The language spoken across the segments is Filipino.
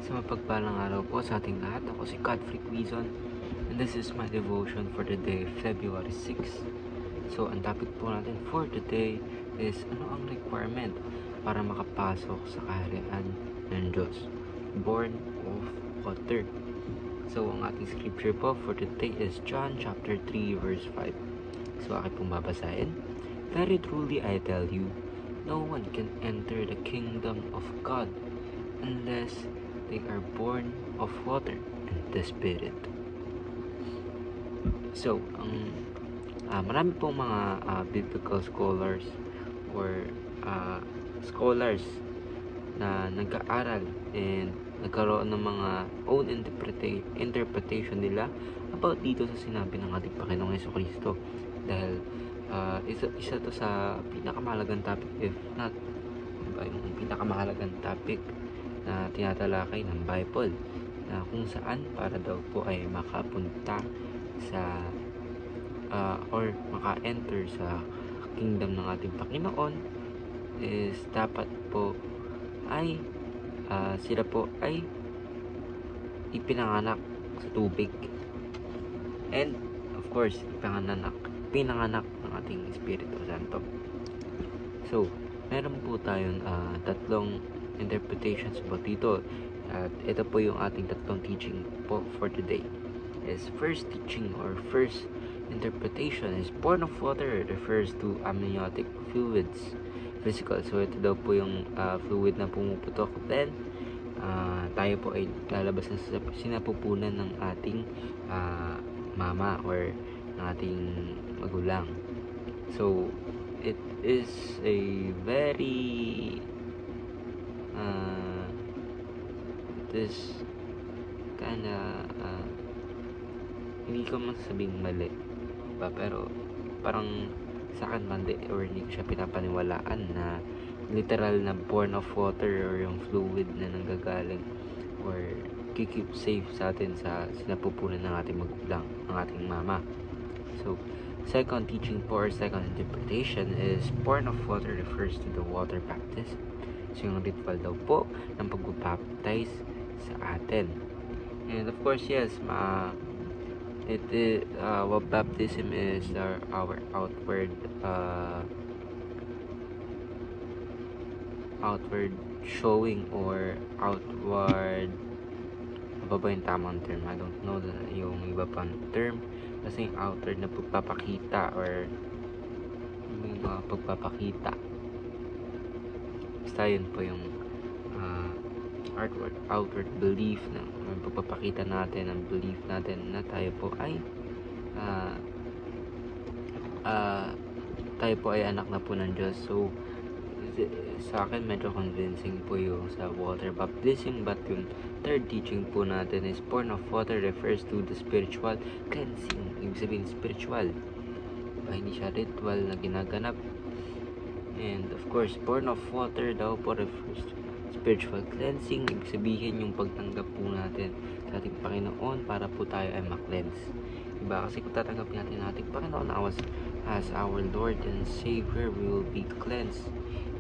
Sa mapagpalang araw po sa ating lahat. Ako si Godfrey Quizon and this is my devotion for the day, February 6. So, ang topic po natin for today is ano ang requirement para makapasok sa kaharian ng Diyos? Born of water. So, ang ating scripture po for today is John chapter 3 verse 5. So, aking pong babasahin. Very truly I tell you, no one can enter the kingdom of God unless they are born of water and the Spirit. So, marami pong mga biblical scholars or scholars na nag-aaral and nagkaroon ng mga own interpretation nila about dito sa sinabi ng ating Panginoong Jesucristo. Dahil isa to sa pinakamahalagang topic, if not yung pinakamahalagang topic na tinatalakay ng Bible, na kung saan para daw po ay makapunta sa or maka-enter sa kingdom ng ating Panginoon is dapat po ay sila po ay ipinanganak sa tubig and of course pinanganak ng ating Espiritu Santo. So, meron po tayong tatlong interpretations about dito, at ito po yung ating tatlong teaching po for today. Is first teaching or first interpretation is born of water refers to amniotic fluids, physical. So ito daw po yung fluid na pumuputok, then tayo po ay lalabas na sa sinapupunan ng ating mama or ng ating magulang. So it is a very this kinda hindi ko masasabing mali ba, pero parang sa akin mali or hindi ko siya pinapaniwalaan na literal na born of water or yung fluid na nanggagaling or keep safe sa atin sa sinapupunan ng ating magulang, ng ating mama. So second teaching po or second interpretation is born of water refers to the water baptism. So yung ritual daw po ng pag-baptize sa atin. And of course, yes, baptism is our outward showing or outward, ano ba yung tamang term? I don't know yung iba pang term, kasi yung outward na pagpapakita or yung pagpapakita, basta yun po yung outward belief na pagpapakita natin ang belief natin na tayo po ay anak na po ng Diyos. So sa akin medyo convincing po yung sa water baptism, but yung third teaching po natin is born of water refers to the spiritual cleansing. Ibig sabihin spiritual, hindi siya ritual na ginaganap. And of course, born of water daw po refers to spiritual cleansing. Ibig sabihin yung pagtanggap po natin sa ating Panginoon para po tayo ay ma-cleanse. Diba? Kasi kung tatanggapin natin ating Panginoon as our Lord and Savior, we will be cleansed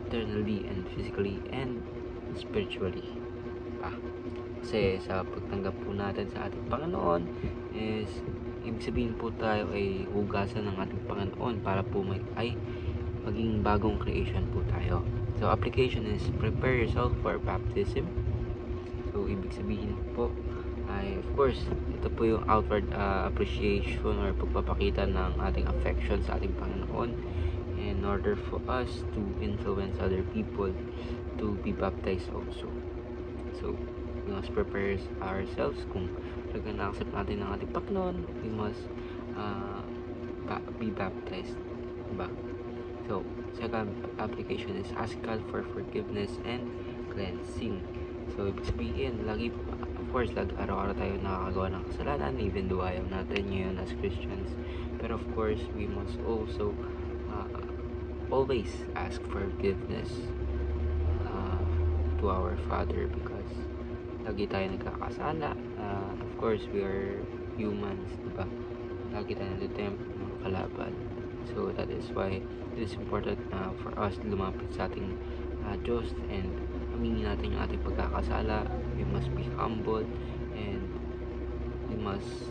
eternally and physically and spiritually. Kasi sa pagtanggap po natin sa ating Panginoon is ibig sabihin po tayo ay hugasan ng ating Panginoon para po maging bagong creation po tayo. So application is prepare yourself for baptism. So ibig sabihin po ay of course ito po yung outward appreciation or pagpapakita ng ating affection sa ating Panginoon in order for us to influence other people to be baptized also. So we must prepare ourselves. Kung talaga na-accept natin ng ating Panginoon, we must be baptized, diba? So second application is ask God for forgiveness and cleansing. So ibig sabihin, of course, araw-araw tayo nakakagawa ng kasalanan, even though ayaw natin yun as Christians. Pero of course, we must also always ask forgiveness to our Father, because lagi tayo nagkakasala. Of course, we are humans, diba? Lagi tayo natitempt ng kalaban. So that is why it is important for us lumapit sa ating Diyos and aminin natin yung ating pagkakasala we must be humble, and we must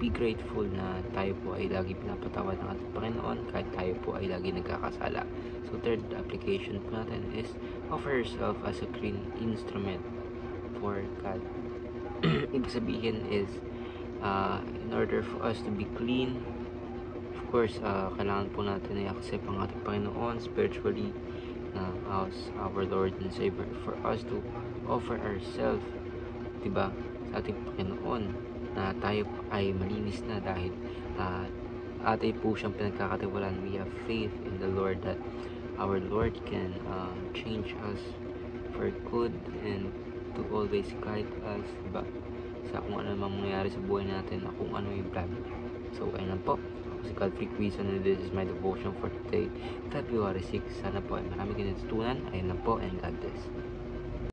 be grateful na tayo po ay lagi pinapatawad ng ating Panginoon kahit tayo po ay lagi nagkakasala. So third application po natin is offer yourself as a clean instrument for God. Ibig sabihin is in order for us to be clean, of course, kailangan po natin i-accept ang ating Panginoon spiritually as our Lord and Savior, for us to offer ourselves, diba, sa ating Panginoon, na tayo ay malinis na dahil atin po siyang pinagkakatiwalaan. We have faith in the Lord that our Lord can change us for good and to always guide us, diba, sa kung ano namang mangyayari sa buhay natin, na kung ano yung plan niya. So ayun lang po, ako si Godfrey Quizon, and this is my devotion for today, February 6. Sana po ay marami kayo natutunan. Ayun lang po, and God bless.